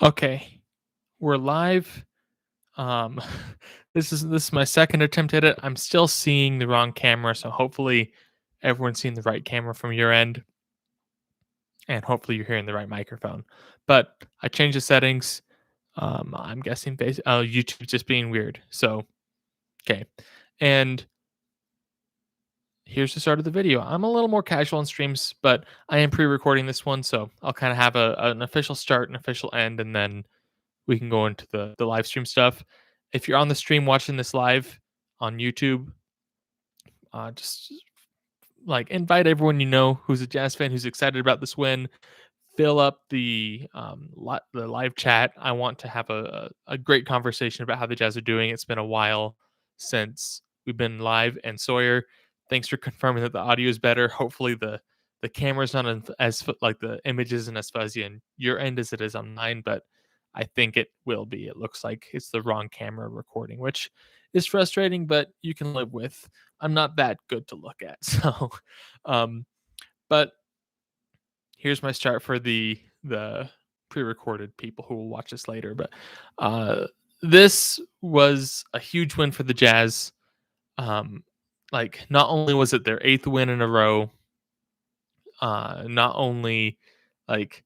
Okay, we're live. Um, this is my second attempt at it. I'm still seeing the wrong camera, so hopefully everyone's seeing the right camera from your end, and hopefully you're hearing the right microphone. But I changed the settings. I'm guessing YouTube just being weird. So okay, and here's the start of the video. I'm a little more casual on streams, but I am pre-recording this one, so I'll kind of have an official start, an official end, and then we can go into the live stream stuff. If you're on the stream watching this live on YouTube, just like invite everyone you know who's a Jazz fan who's excited about this win. Fill up the live chat. I want to have a great conversation about how the Jazz are doing. It's been a while since we've been live. And Sawyer, thanks for confirming that the audio is better. Hopefully the camera's not as like the image isn't as fuzzy on your end as it is on mine, but I think it will be. It looks like it's the wrong camera recording, which is frustrating, but you can live with. I'm not that good to look at, so um, but here's my start for the pre-recorded people who will watch this later. But this was a huge win for the Jazz. Um, like not only was it their 8th win in a row, not only like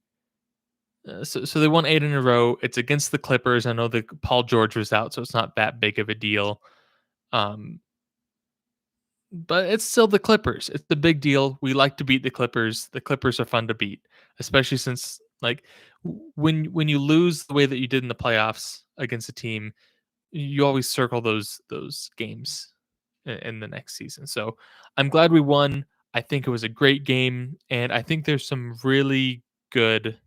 so they won 8 in a row. It's against the Clippers. I know that Paul George was out, so it's not that big of a deal. Um, but it's still the Clippers. It's the big deal. We like to beat the Clippers. The Clippers are fun to beat, especially since like when you lose the way that you did in the playoffs against a team, you always circle those games in the next season. So I'm glad we won. I think it was a great game, and I think there's some really good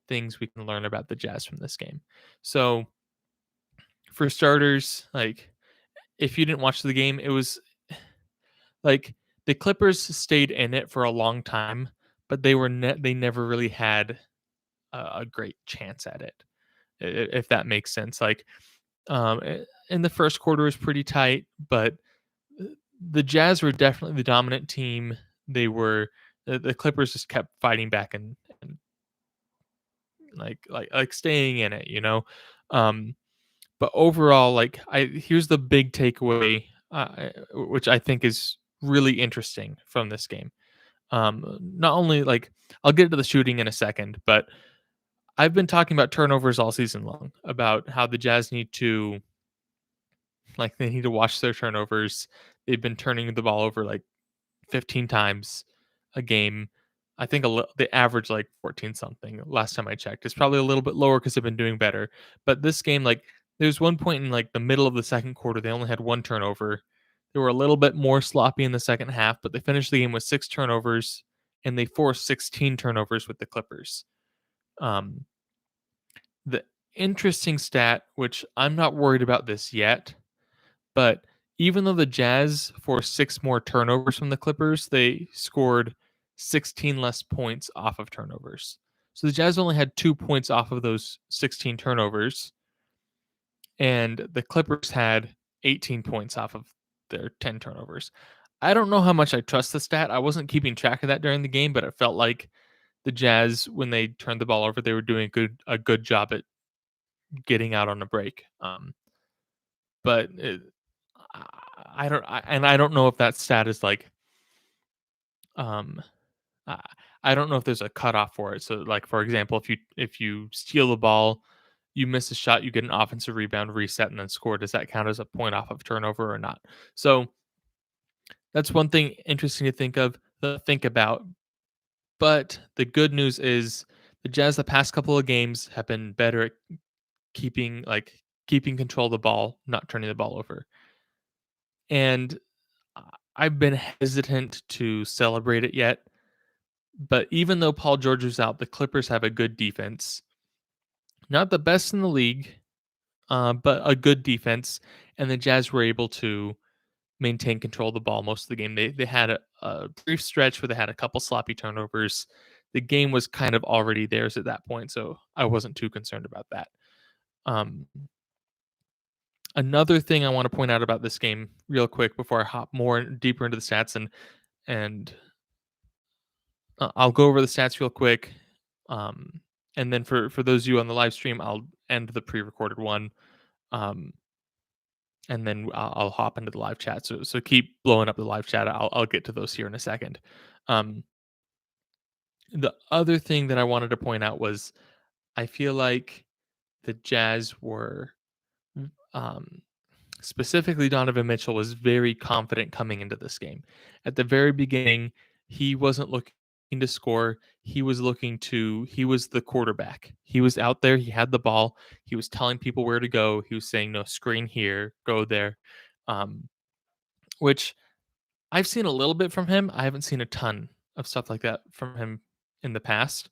things we can learn about the Jazz from this game. So for starters, like if you didn't watch the game, it was like the Clippers stayed in it for a long time, but they never really had a great chance at it, if that makes sense. Like in the first quarter was pretty tight, but the Jazz were definitely the dominant team. They were the Clippers just kept fighting back and like staying in it, you know. Um, but overall, like I here's the big takeaway, which I think is really interesting from this game. Not only like I'll get to the shooting in a second, but I've been talking about turnovers all season long about how the Jazz need to they need to watch their turnovers. They've been turning the ball over like 15 times a game. I think they average like 14 something last time I checked. It's probably a little bit lower because they've been doing better. But this game, like, there's one point in like the middle of the second quarter, they only had one turnover. They were a little bit more sloppy in the second half, but they finished the game with 6 turnovers and they forced 16 turnovers with the Clippers. Um, the interesting stat, which I'm not worried about this yet, but even though the Jazz forced 6 more turnovers from the Clippers, they scored 16 less points off of turnovers. So the Jazz only had 2 points off of those 16 turnovers, and the Clippers had 18 points off of their 10 turnovers. I don't know how much I trust the stat. I wasn't keeping track of that during the game, but it felt like the Jazz, when they turned the ball over, they were doing a good job at getting out on a break. But I don't know if that stat is like um I, I don't know if there's a cutoff for it. So like for example, if you steal the ball, you miss a shot, you get an offensive rebound, reset, and then score. Does that count as a point off of turnover or not? So that's one thing interesting to think about. But the good news is the Jazz the past couple of games have been better at keeping control of the ball, not turning the ball over. And I've been hesitant to celebrate it yet. But even though Paul George is out, the Clippers have a good defense. Not the best in the league, but a good defense. And the Jazz were able to maintain control of the ball most of the game. They had a brief stretch where they had a couple sloppy turnovers. The game was kind of already theirs at that point, so I wasn't too concerned about that. Um, Another thing I want to point out about this game, real quick, before I hop more deeper into the stats, and I'll go over the stats real quick, um, And then for those of you on the live stream, I'll end the pre-recorded one, um, and then I'll hop into the live chat. So keep blowing up the live chat. I'll get to those here in a second. Um, the other thing that I wanted to point out was I feel like the Jazz were, um, specifically Donovan Mitchell was very confident coming into this game. At the very beginning, he wasn't looking to score. He was the quarterback. He was out there, he had the ball, he was telling people where to go. He was saying, no, screen here, go there. Um, which I've seen a little bit from him. I haven't seen a ton of stuff like that from him in the past.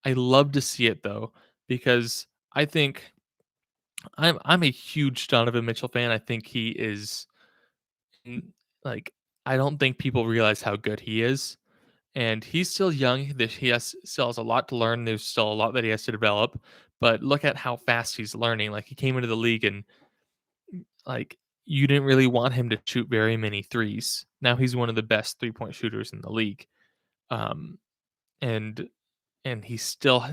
I love to see it though, because I think I'm a huge Donovan Mitchell fan. I think he is like I don't think people realize how good he is, and he's still young. He still has a lot to learn. There's still a lot that he has to develop. But look at how fast he's learning. Like he came into the league and like you didn't really want him to shoot very many threes. Now he's one of the best 3-point shooters in the league. Um, and he's still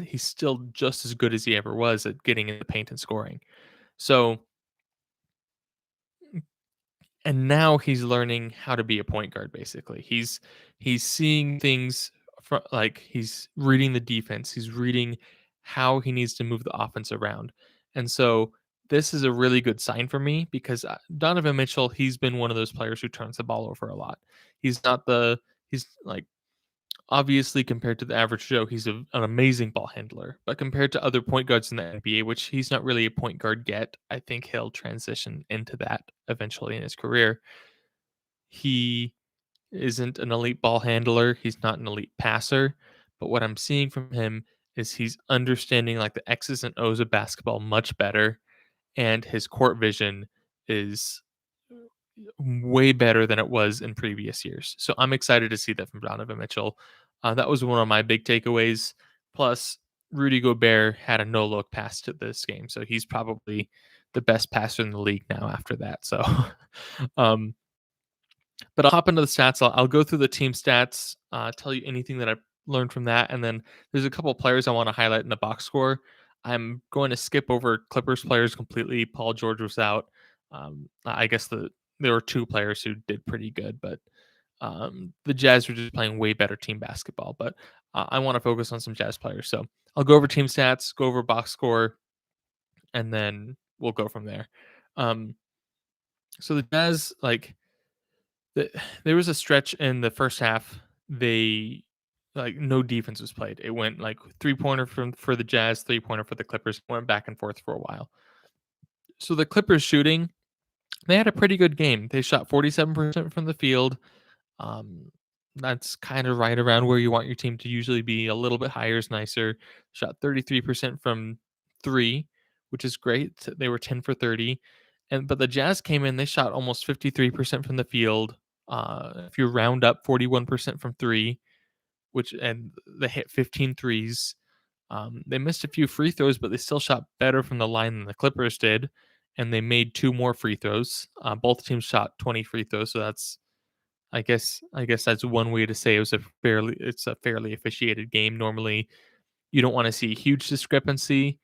just as good as he ever was at getting in the paint and scoring. So and now he's learning how to be a point guard basically. He's seeing things like he's reading the defense, he's reading how he needs to move the offense around. And so this is a really good sign for me because Donovan Mitchell, he's been one of those players who turns the ball over a lot. He's not the he's like obviously compared to the average Joe, he's an amazing ball handler. But compared to other point guards in the NBA, which he's not really a point guard yet, I think he'll transition into that eventually in his career. He isn't an elite ball handler. He's not an elite passer. But what I'm seeing from him is he's understanding like the X's and O's of basketball much better. And his court vision is way better than it was in previous years. So I'm excited to see that from Donovan Mitchell. That was one of my big takeaways. Plus, Rudy Gobert had a no look pass to this game. So he's probably the best passer in the league now after that. So um, but I'll hop into the stats. I'll go through the team stats, tell you anything that I've learned from that, and then there's a couple of players I want to highlight in the box score. I'm going to skip over Clippers players completely. Paul George was out. I guess there were two players who did pretty good, but the Jazz were just playing way better team basketball. But I want to focus on some Jazz players, so I'll go over team stats, go over box score, and then we'll go from there. Um, so the Jazz the, there was a stretch in the first half. They like no defense was played. It went like 3-pointer from for the Jazz, 3-pointer for the Clippers. Went back and forth for a while. So the Clippers shooting, they had a pretty good game. They shot 47% from the field. Um, that's kind of right around where you want your team to usually be. A little bit higher is nicer. Shot 33% from three, which is great. They were 10 for 30. But the Jazz came in, they shot almost 53% from the field. If you round up 41% from three, and they hit 15 threes. They missed a few free throws, but they still shot better from the line than the Clippers did. And they made two more free throws. Both teams shot 20 free throws, so that's I guess that's one way to say it's a fairly officiated game. Normally, you don't want to see a huge discrepancy,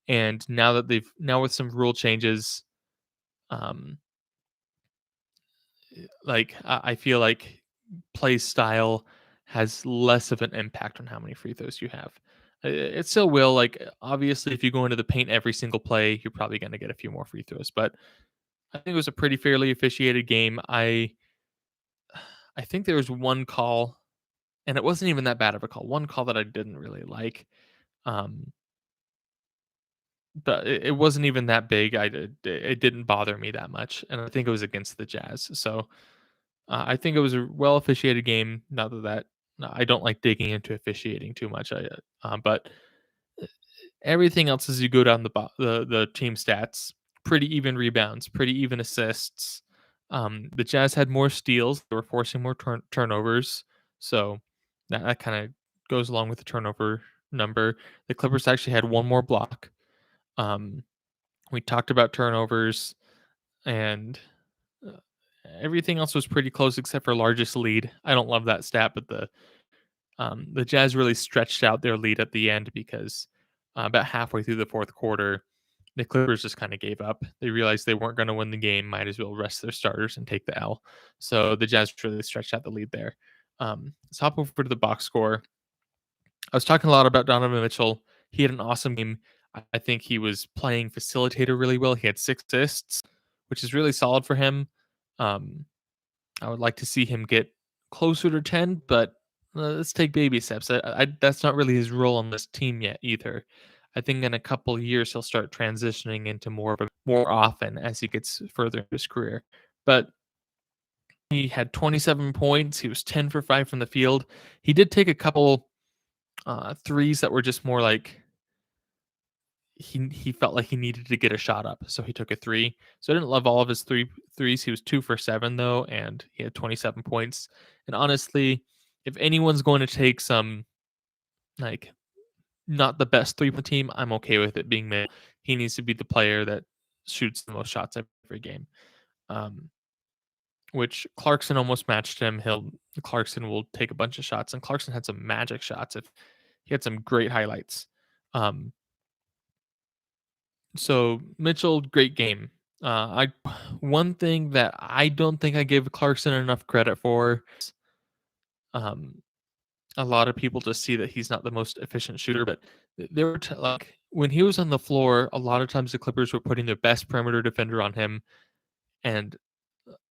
and now with some rule changes, um, I feel like play style has less of an impact on how many free throws you have. It still will. Like obviously, if you go into the paint every single play, you're probably going to get a few more free throws. But I think it was a pretty fairly officiated game. I think there was one call, and it wasn't even that bad of a call. One call that I didn't really like, um, but it wasn't even that big. It didn't bother me that much, and I think it was against the Jazz. So I think it was a well officiated game. Not that no, I don't like digging into officiating too much. But everything else as you go down the team stats, pretty even rebounds, pretty even assists. The Jazz had more steals. They were forcing more turnovers, so that kind of goes along with the turnover number. The Clippers actually had one more block. Um, we talked about turnovers, and uh, everything else was pretty close except for largest lead. I don't love that stat, but the Jazz really stretched out their lead at the end because about halfway through the fourth quarter, the Clippers just kind of gave up. They realized they weren't going to win the game, might as well rest their starters and take the L. So the Jazz really stretched out the lead there. Let's hop over to the box score. I was talking a lot about Donovan Mitchell. He had an awesome game. I think he was playing facilitator really well. He had 6 assists, which is really solid for him. Um, I would like to see him get closer to 10, but let's take baby steps. That's not really his role on this team yet either. I think in a couple of years he'll start transitioning into more often as he gets further in his career. But he had 27 points. He was 10 for 5 from the field. He did take a couple threes that were just more like he felt like he needed to get a shot up, so he took a three. So I didn't love all of his threes. He was 2 for 7 though, and he had 27 points. And honestly, if anyone's going to take some like not the best three-point team, I'm okay with it being mid. He needs to be the player that shoots the most shots every game. Um, which Clarkson almost matched him. Clarkson will take a bunch of shots, and Clarkson had some magic shots. If he had some great highlights. Um, So Mitchell, great game. I One thing that I don't think I give Clarkson enough credit for. Um, a lot of people just see that he's not the most efficient shooter, but there were like when he was on the floor, a lot of times the Clippers were putting their best perimeter defender on him, and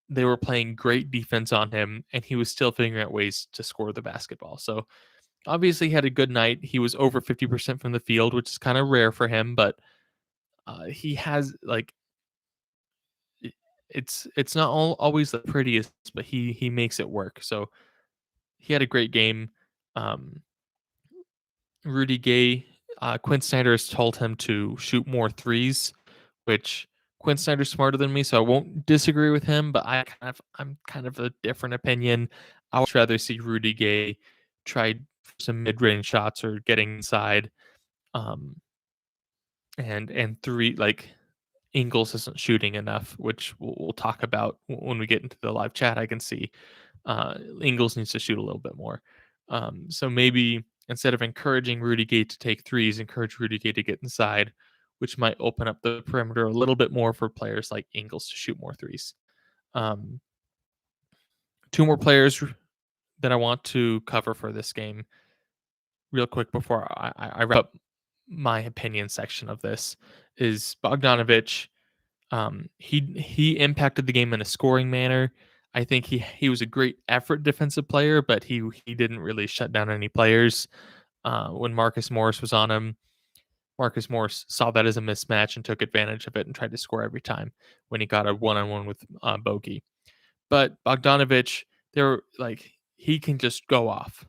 they were playing great defense on him, and he was still figuring out ways to score the basketball. So obviously, he had a good night. He was over 50% from the field, which is kind of rare for him, but he has like it's not always the prettiest, but he makes it work. So he had a great game. Um, Rudy Gay, Quinn Snyder has told him to shoot more threes, which Quinn Snyder's smarter than me, so I won't disagree with him. But I'm kind of a different opinion. I would rather see Rudy Gay try some mid range shots or getting inside, um, and three like Ingles isn't shooting enough, which we'll talk about when we get into the live chat. I can see Ingles needs to shoot a little bit more. So maybe instead of encouraging Rudy Gay to take threes, encourage Rudy Gay to get inside, which might open up the perimeter a little bit more for players like Ingles to shoot more threes. Um, Two more players that I want to cover for this game, real quick before I wrap up my opinion section of this, is Bogdanovich. He impacted the game in a scoring manner. I think he was a great effort defensive player, but he didn't really shut down any players. When Marcus Morris was on him, Marcus Morris saw that as a mismatch and took advantage of it and tried to score every time when he got a one-on-one with Bogey. But Bogdanovich, he can just go off.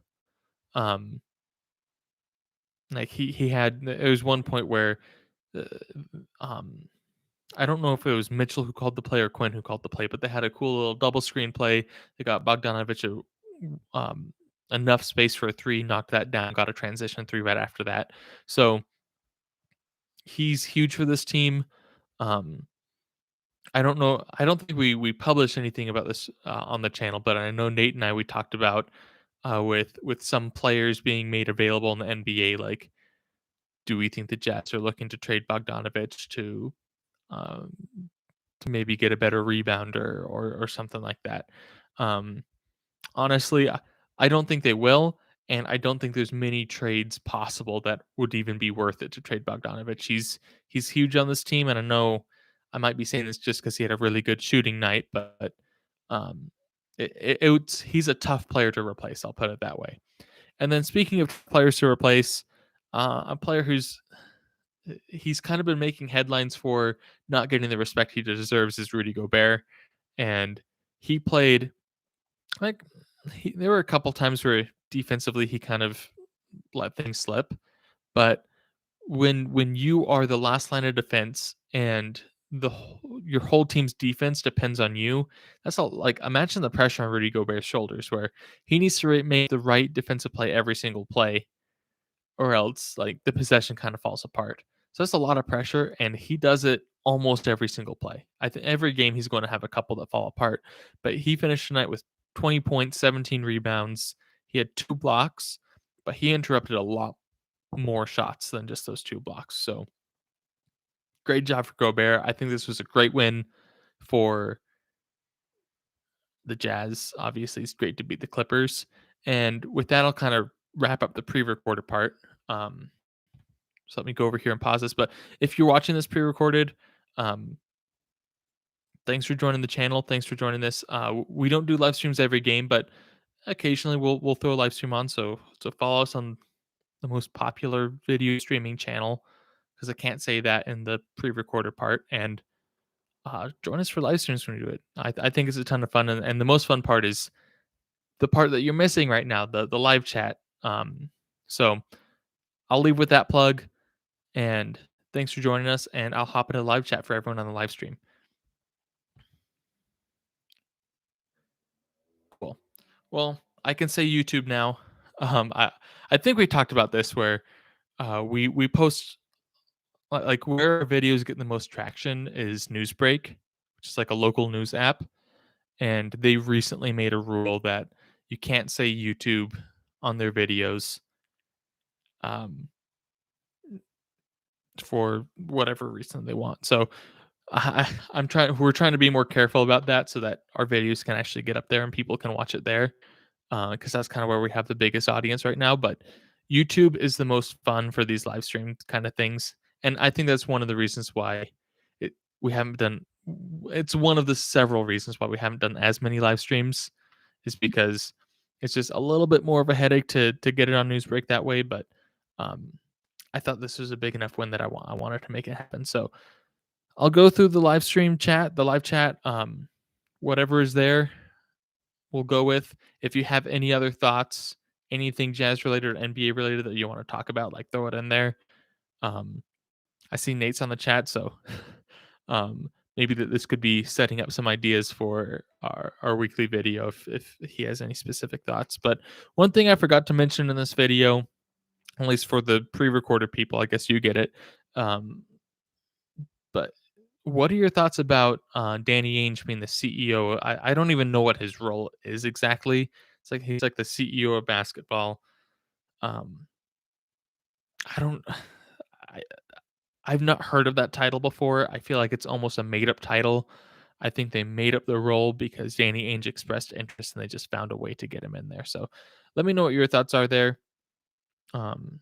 Like he had it was one point where uh, um I don't know if it was Mitchell who called the play or Quinn who called the play, but they had a cool little double screen play. They got Bogdanovich enough space for a three, knocked that down, got a transition three right after that. So he's huge for this team. Um, I don't know. I don't think we published anything about this on the channel, but I know Nate and I we talked about with some players being made available in the NBA. Like, do we think the Jets are looking to trade Bogdanovich um, to maybe get a better rebounder or something like that? Um, Honestly, I don't think they will, and I don't think there's many trades possible that would even be worth it to trade Bogdanovich. He's huge on this team, and I know I might be saying this just because he had a really good shooting night, but um, he's a tough player to replace. I'll put it that way. And then speaking of players to replace, a player he's kind of been making headlines for not getting the respect he deserves is Rudy Gobert, and he played like there were a couple times where defensively he kind of let things slip, but when you are the last line of defense and your whole team's defense depends on you, that's all. Like imagine the pressure on Rudy Gobert's shoulders, where he needs to make the right defensive play every single play, or else like the possession kind of falls apart. So that's a lot of pressure, and he does it almost every single play. I think every game he's going to have a couple that fall apart, but he finished tonight with 20 points, 17 rebounds. He had 2 blocks, but he interrupted a lot more shots than just those 2 blocks. So great job for Gobert. I think this was a great win for the Jazz. Obviously, it's great to beat the Clippers. And with that, I'll kind of wrap up the pre-recorded part. Um, so let me go over here and pause this. But if you're watching this pre-recorded, um, thanks for joining the channel. Thanks for joining this. We don't do live streams every game, but occasionally we'll throw a live stream on. So follow us on the most popular video streaming channel, because I can't say that in the pre-recorded part. And join us for live streams when we do it. I think it's a ton of fun, and the most fun part is the part that you're missing right now, the live chat. So I'll leave with that plug, and thanks for joining us. And I'll hop into live chat for everyone on the live stream. Cool. Well, I can say YouTube now. I think we talked about this where we post like where our videos get the most traction is Newsbreak, which is like a local news app, and they recently made a rule that you can't say YouTube on their videos um, for whatever reason they want. So we're trying to be more careful about that so that our videos can actually get up there and people can watch it there, because that's kind of where we have the biggest audience right now. But YouTube is the most fun for these live stream kind of things, and I think that's one of the reasons why it we haven't done. It's one of the several reasons why we haven't done as many live streams, is because it's just a little bit more of a headache to get it on Newsbreak that way. But um, I thought this was a big enough win that I wanted to make it happen. So I'll go through the live stream chat, the live chat, whatever is there, we'll go with. If you have any other thoughts, anything Jazz related or NBA related that you want to talk about, like throw it in there. Um, I see Nate's on the chat, so maybe that this could be setting up some ideas for our weekly video if he has any specific thoughts. But one thing I forgot to mention in this video, at least for the pre-recorded people, I guess you get it. Um, but what are your thoughts about Danny Ainge being the CEO? I don't even know what his role is exactly. It's like he's like the CEO of basketball. Um, I don't. I, I've not heard of that title before. I feel like it's almost a made up title. I think they made up the role because Danny Ainge expressed interest and they just found a way to get him in there. So let me know what your thoughts are there. Um,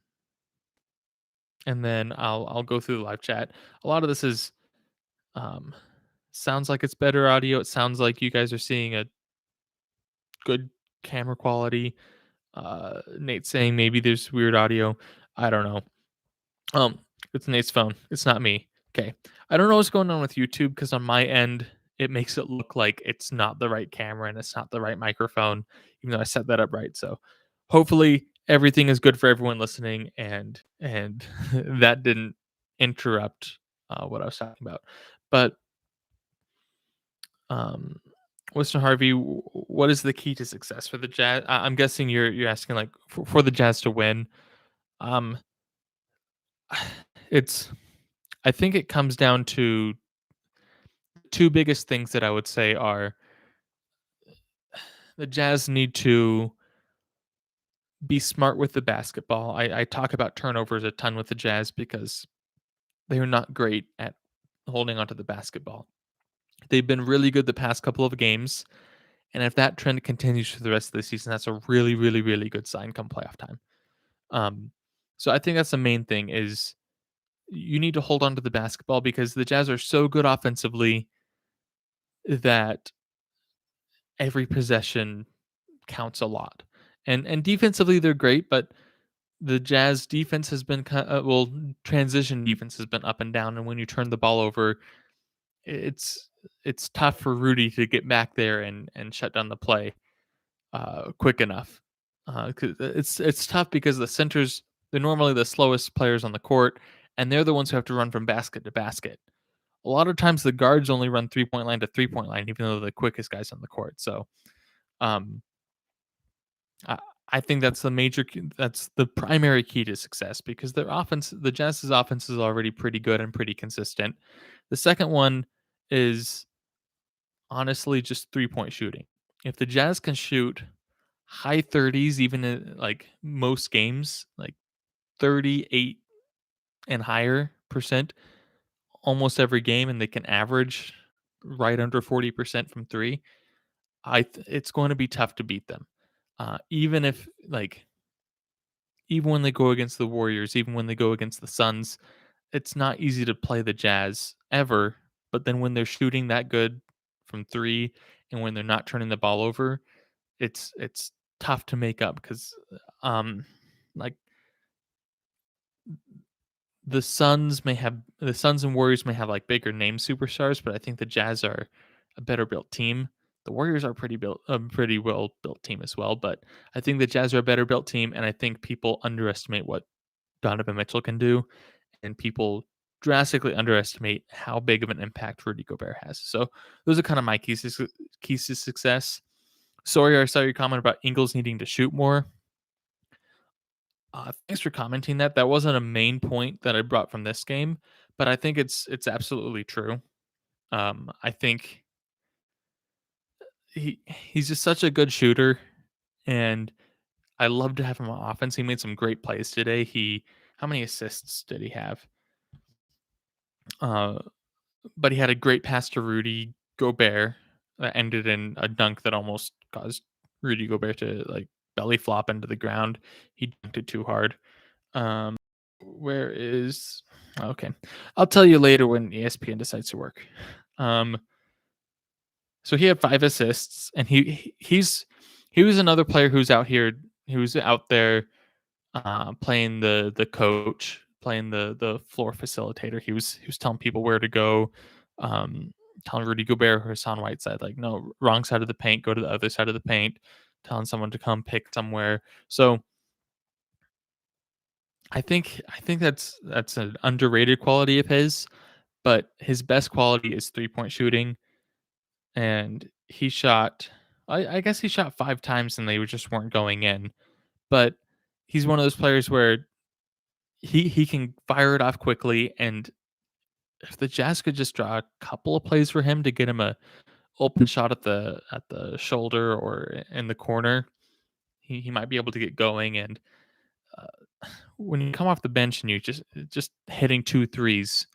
and then I'll go through the live chat. A lot of this is um, sounds like it's better audio. It sounds like you guys are seeing a good camera quality. Nate saying maybe there's weird audio. I don't know. Um, it's Nate's phone. It's not me. Okay. I don't know what's going on with YouTube because on my end, it makes it look like it's not the right camera and it's not the right microphone, even though I set that up right. So hopefully everything is good for everyone listening, and that didn't interrupt what I was talking about. But um, Winston Harvey, what is the key to success for the Jazz? I'm guessing you're asking like for the Jazz to win. Um, it's I think it comes down to two biggest things that I would say are the Jazz need to be smart with the basketball. I talk about turnovers a ton with the Jazz because they are not great at holding onto the basketball. They've been really good the past couple of games, and if that trend continues for the rest of the season, that's a really, really, really good sign come playoff time. Um, so I think that's the main thing is you need to hold on to the basketball because the Jazz are so good offensively that every possession counts a lot. And defensively they're great, but the Jazz defense has been transition defense has been up and down, and when you turn the ball over, it's it's tough for Rudy to get back there and shut down the play quick enough. 'Cause it's tough because the centers they're normally the slowest players on the court, and they're the ones who have to run from basket to basket. A lot of times the guards only run 3-point line to 3-point line, even though they're the quickest guys on the court. So um, I, I think that's the primary key to success because their offense, the Jazz's offense is already pretty good and pretty consistent. The second one is honestly just 3-point shooting. If the Jazz can shoot high 30s, even in like most games, like 38 and higher percent almost every game, and they can average right under 40% from three, it's going to be tough to beat them. Even if even when they go against the Warriors, even when they go against the Suns, it's not easy to play the Jazz ever. But then when they're shooting that good from three, and when they're not turning the ball over, it's tough to make up because um like the Suns and Warriors may have like bigger name superstars, but I think the Jazz are a better built team. The Warriors are a pretty well built team as well, but I think the Jazz are a better built team, and I think people underestimate what Donovan Mitchell can do, and people drastically underestimate how big of an impact Rudy Gobert has. So those are kind of my keys to success. Sorry, I saw your comment about Ingles needing to shoot more. Thanks for commenting that. That wasn't a main point that I brought from this game, but I think it's absolutely true. I think he's just such a good shooter, and I love to have him on offense. He made some great plays today. He How many assists did he have? Uh, but he had a great pass to Rudy Gobert that ended in a dunk that almost caused Rudy Gobert to like belly flop into the ground. He dunked it too hard. Um, where is okay? I'll tell you later when ESPN decides to work. Um, so he had 5 assists, and he was another player who's out here. He was out there playing the coach, playing the floor facilitator. He was telling people where to go, um, telling Rudy Gobert or Hassan Whiteside like, no, wrong side of the paint, go to the other side of the paint, telling someone to come pick somewhere. So I think that's an underrated quality of his, but his best quality is 3-point shooting, and he shot. I guess he shot 5 times and they just weren't going in. But he's one of those players where he can fire it off quickly, and if the Jazz could just draw a couple of plays for him to get him a open shot at the shoulder or in the corner, he might be able to get going. And when you come off the bench and you just hitting two threes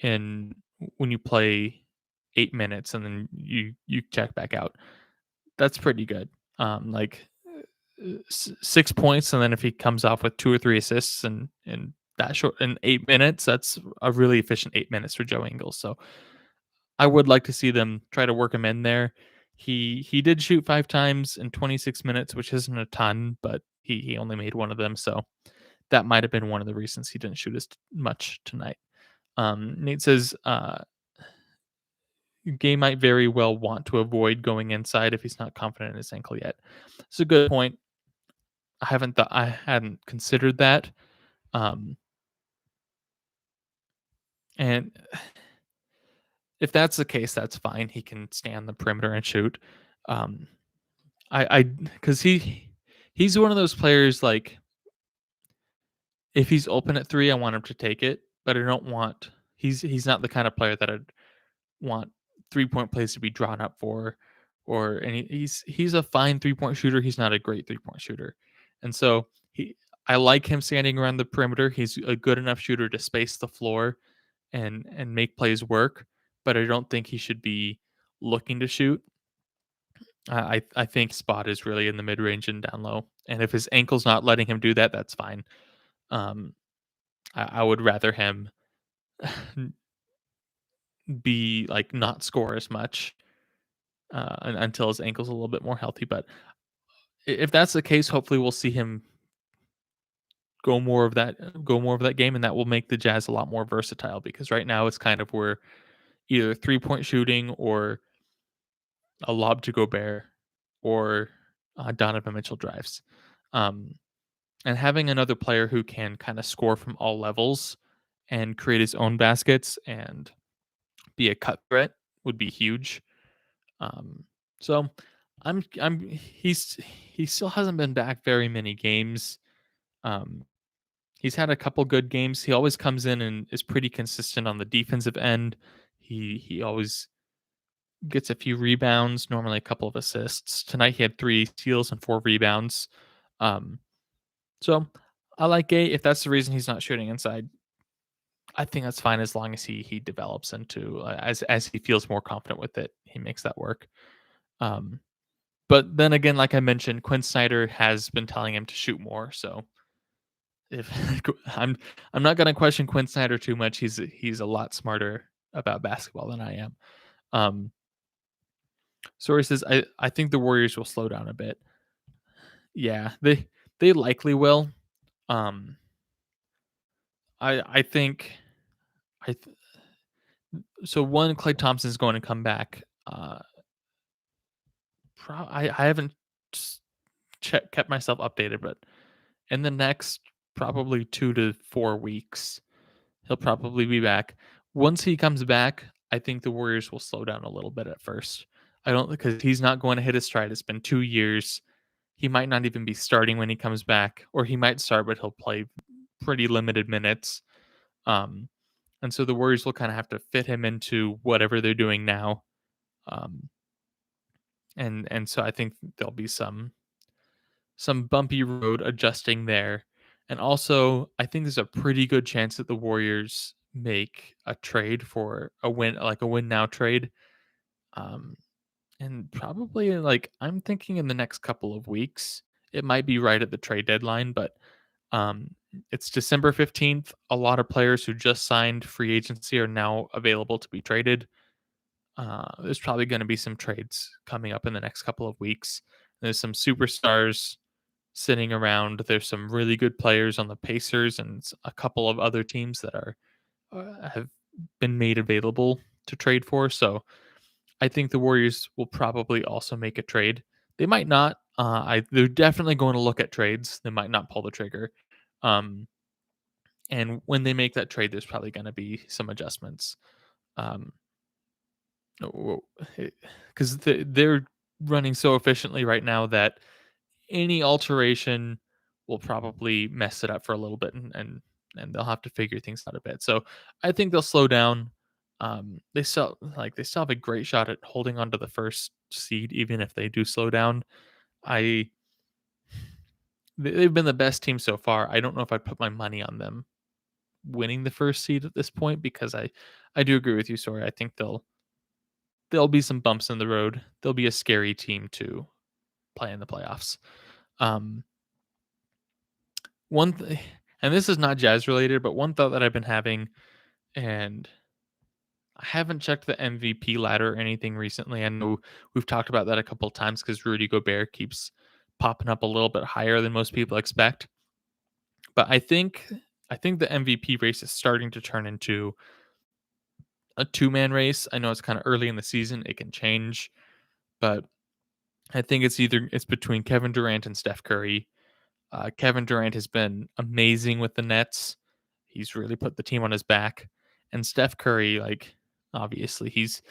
in when you play 8 minutes and then you check back out, that's pretty good. Like 6 points, and then if he comes off with 2 or 3 assists and that short in 8 minutes, that's a really efficient 8 minutes for Joe Ingles. So I would like to see them try to work him in there. He did shoot 5 times in 26 minutes, which isn't a ton, but he only made one of them. So that might have been one of the reasons he didn't shoot as much tonight. Nate says Gay might very well want to avoid going inside if he's not confident in his ankle yet. It's a good point. I hadn't considered that. Um, and if that's the case, that's fine. He can stand the perimeter and shoot. Um, because he's one of those players like if he's open at three, I want him to take it, but I don't want. He's not the kind of player that I'd want 3-point plays to be drawn up for, or and he's a fine 3-point shooter. He's not a great 3-point shooter, and so I like him standing around the perimeter. He's a good enough shooter to space the floor and make plays work, but I don't think he should be looking to shoot. I think spot is really in the mid range and down low, and if his ankle's not letting him do that, that's fine. Um, I would rather him be like not score as much until his ankle's a little bit more healthy. But if that's the case, hopefully we'll see him go more of that game, and that will make the Jazz a lot more versatile. Because right now it's kind of where either 3-point shooting or a lob to Gobert or Donovan Mitchell drives. Um, and having another player who can kind of score from all levels and create his own baskets and be a cut threat would be huge. Um, so he still hasn't been back very many games. Um, he's had a couple good games. He always comes in and is pretty consistent on the defensive end. He always gets a few rebounds, normally a couple of assists. Tonight he had 3 steals and 4 rebounds. Um, so I like Gay. If that's the reason he's not shooting inside, I think that's fine as long as he develops into as he feels more confident with it, he makes that work. Um, but then again, like I mentioned, Quinn Snyder has been telling him to shoot more. So if I'm I'm not gonna question Quinn Snyder too much. He's a lot smarter about basketball than I am. Um, Story says I think the Warriors will slow down a bit. Yeah, they likely will. Um, I think I th- so one Clay Thompson's going to come back. I haven't kept myself updated, but in the next probably 2 to 4 weeks, he'll probably be back. Once he comes back, I think the Warriors will slow down a little bit at first. I don't because he's not going to hit his stride. It's been 2 years. He might not even be starting when he comes back, or he might start, but he'll play pretty limited minutes. Um, and so the Warriors will kind of have to fit him into whatever they're doing now. Um, and so I think there'll be some bumpy road adjusting there. And also, I think there's a pretty good chance that the Warriors make a trade for a win, like a win now trade. Um, and probably like I'm thinking in the next couple of weeks. It might be right at the trade deadline, but um, it's December 15th. A lot of players who just signed free agency are now available to be traded. There's probably going to be some trades coming up in the next couple of weeks. There's some superstars sitting around. There's some really good players on the Pacers and a couple of other teams that are have been made available to trade for. So I think the Warriors will probably also make a trade. They might not. They're definitely going to look at trades. They might not pull the trigger. Um, and when they make that trade, there's probably going to be some adjustments. Um, because they're running so efficiently right now that any alteration will probably mess it up for a little bit, and they'll have to figure things out a bit. So I think they'll slow down. They still have a great shot at holding on to the first seed, even if they do slow down. I they've been the best team so far. I don't know if I'd put my money on them winning the first seed at this point because I do agree with you, Sorry. I think there'll be some bumps in the road. They'll be a scary team to play in the playoffs. Um, One th and this is not Jazz related, but one thought that I've been having, and I haven't checked the MVP ladder or anything recently. I know we've talked about that a couple of times because Rudy Gobert keeps popping up a little bit higher than most people expect. But I think the MVP race is starting to turn into a two-man race. I know it's kind of early in the season, it can change, but I think it's between Kevin Durant and Steph Curry. Kevin Durant has been amazing with the Nets. He's really put the team on his back. And Steph Curry, like obviously he's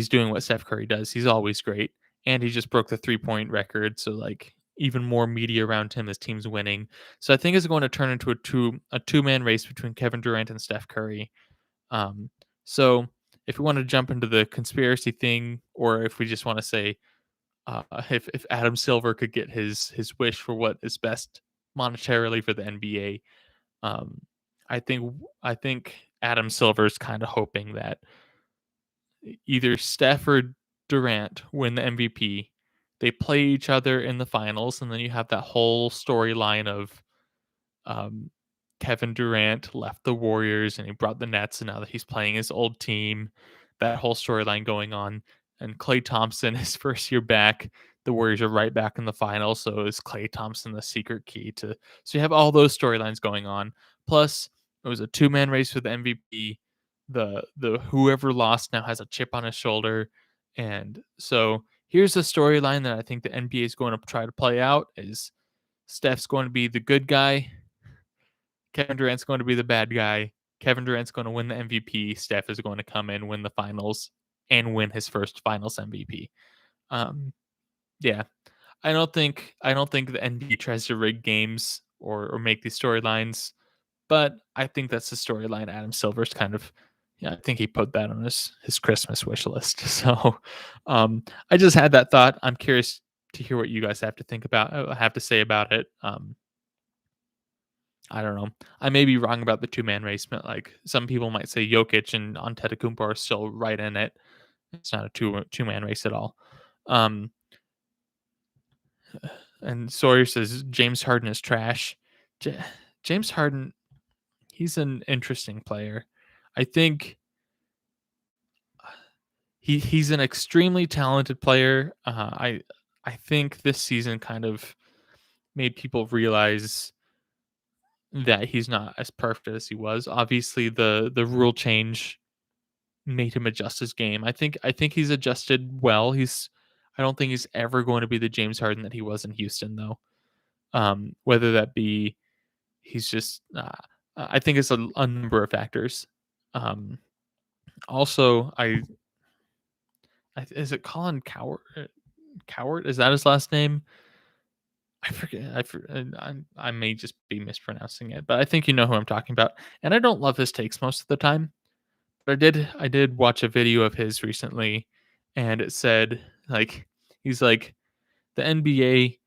doing what Steph Curry does. He's always great. And he just broke the 3-point record. So like even more media around him as teams winning. So I think it's going to turn into a two-man race between Kevin Durant and Steph Curry. Um, so if we want to jump into the conspiracy thing, or if we just want to say if Adam Silver could get his wish for what is best monetarily for the NBA, um, I think Adam Silver's kind of hoping that either Steph or Durant win the MVP. They play each other in the finals, and then you have that whole storyline of um, Kevin Durant left the Warriors and he brought the Nets, and now that he's playing his old team, that whole storyline going on. And Klay Thompson, his first year back, the Warriors are right back in the finals. So is Klay Thompson the secret key to? So you have all those storylines going on. Plus, it was a two-man race for the MVP. The whoever lost now has a chip on his shoulder, and so here's a storyline that I think the NBA is going to try to play out: is Steph's going to be the good guy, Kevin Durant's going to be the bad guy. Kevin Durant's going to win the MVP. Steph is going to come in, win the finals, and win his first Finals MVP. Um, yeah, I don't think the NBA tries to rig games or make these storylines, but I think that's the storyline Adam Silver's kind of. Yeah, I think he put that on his Christmas wish list. So, I just had that thought. I'm curious to hear what you guys have to think about. Have to say about it. I don't know. I may be wrong about the two-man race, but, like, some people might say Jokic and Antetokounmpo are still right in it. It's not a two-man race at all. Um, and Sawyer says James Harden is trash. J- James Harden, he's an interesting player. I think he's an extremely talented player. I think this season kind of made people realize that he's not as perfect as he was. Obviously, the rule change made him adjust his game. I think he's adjusted well. I don't think he's ever going to be the James Harden that he was in Houston though. Whether that be he's just I think it's a number of factors. Um, also, is it Colin Coward? Coward, is that his last name? I forget. I may just be mispronouncing it, but I think you know who I'm talking about. And I don't love his takes most of the time, but I did watch a video of his recently, and it said like he's like the NBA.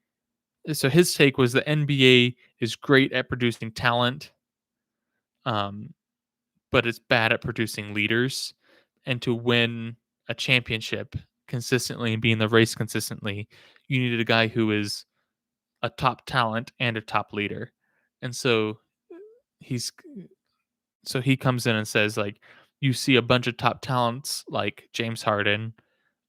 So his take was the NBA is great at producing talent, um, but it's bad at producing leaders. And to win a championship consistently and be in the race consistently, you needed a guy who is a top talent and a top leader. And he's so he comes in and says like you see a bunch of top talents like James Harden,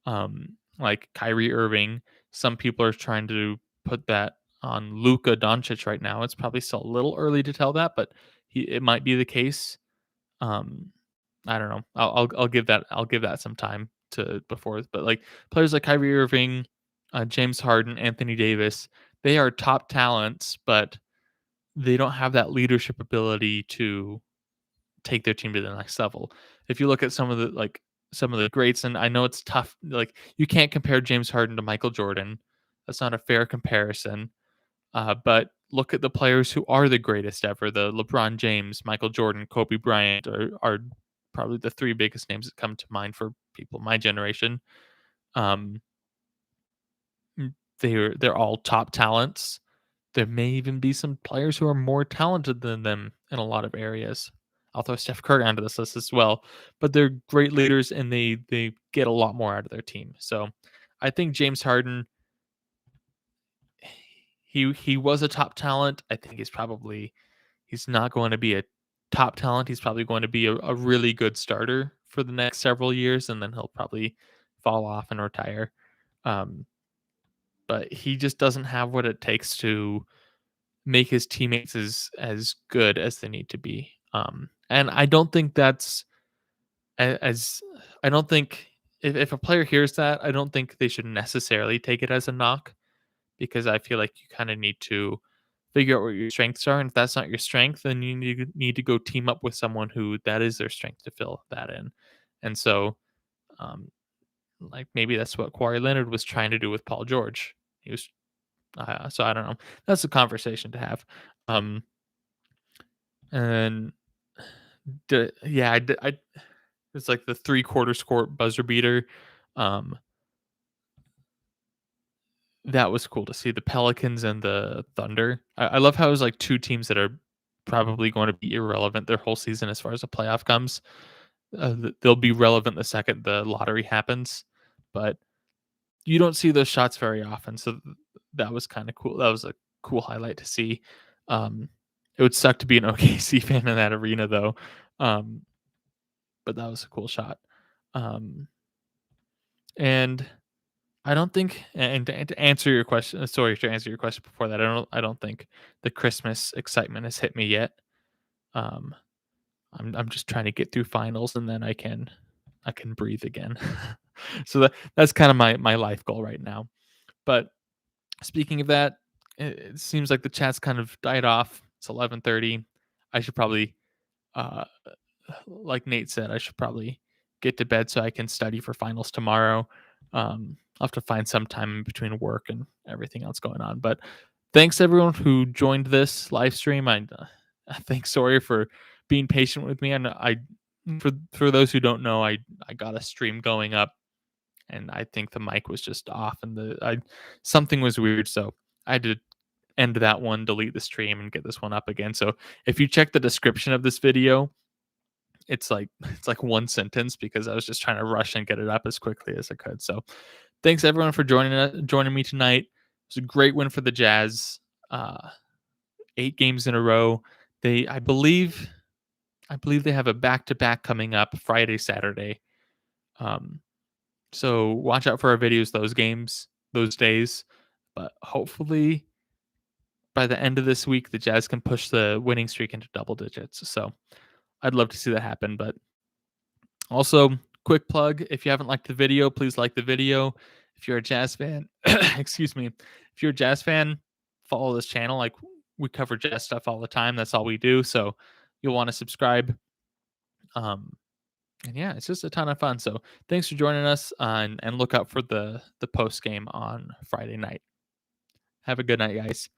like Kyrie Irving. Some people are trying to put that on Luka Doncic right now. It's probably still a little early to tell that, but it might be the case. Um, I don't know. I'll give that some time to before, but like players like Kyrie Irving, James Harden, Anthony Davis, they are top talents, but they don't have that leadership ability to take their team to the next level. If you look at some of the greats, and I know it's tough, like you can't compare James Harden to Michael Jordan. That's not a fair comparison. But look at the players who are the greatest ever. The LeBron James, Michael Jordan, Kobe Bryant are probably the three biggest names that come to mind for people my generation. Um, they're all top talents. There may even be some players who are more talented than them in a lot of areas. I'll throw Steph Curry onto this list as well, but they're great leaders and they get a lot more out of their team. So I think James Harden, he was a top talent. I think he's not going to be a top talent. He's probably going to be a really good starter for the next several years, and then he'll probably fall off and retire. Um, but he just doesn't have what it takes to make his teammates as good as they need to be. And I don't think that's as I don't think if a player hears that, I don't think they should necessarily take it as a knock because I feel like you kind of need to figure out what your strengths are. And if that's not your strength, then you need to go team up with someone who that is their strength to fill that in. And so, um, like maybe that's what Kawhi Leonard was trying to do with Paul George. He was so I don't know. That's a conversation to have. Um, and yeah, it's like the 3/4 court buzzer beater. Um, that was cool to see the Pelicans and the Thunder. I love how it was like two teams that are probably going to be irrelevant their whole season as far as the playoff comes. They'll be relevant the second the lottery happens, but you don't see those shots very often. So that was kind of cool. That was a cool highlight to see. Um, it would suck to be an OKC fan in that arena though. Um, but that was a cool shot. Um, and I don't think, and to answer your question, sorry to answer your question before that, I don't think the Christmas excitement has hit me yet. Um, I'm just trying to get through finals and then I can breathe again. So that's kind of my life goal right now. But speaking of that, it seems like the chat's kind of died off. It's 11:30. I should probably, uh, like Nate said, I should probably get to bed so I can study for finals tomorrow. I'll have to find some time in between work and everything else going on. But thanks everyone who joined this live stream. Thanks Sawyer for being patient with me. And for those who don't know, I got a stream going up, and I think the mic was just off, and something was weird, so I had to end that one, delete the stream, and get this one up again. So if you check the description of this video, it's like one sentence because I was just trying to rush and get it up as quickly as I could. So thanks everyone for joining me tonight. It was a great win for the Jazz. 8 games in a row. I believe they have a back-to-back coming up Friday, Saturday. So watch out for our videos those days. But hopefully by the end of this week, the Jazz can push the winning streak into double digits. So I'd love to see that happen. But also, quick plug, if you haven't liked the video, please like the video. If you're a Jazz fan, excuse me, if you're a Jazz fan, follow this channel. Like, we cover Jazz stuff all the time. That's all we do. So you'll want to subscribe. And yeah, it's just a ton of fun. So thanks for joining us, and look out for the post game on Friday night. Have a good night, guys.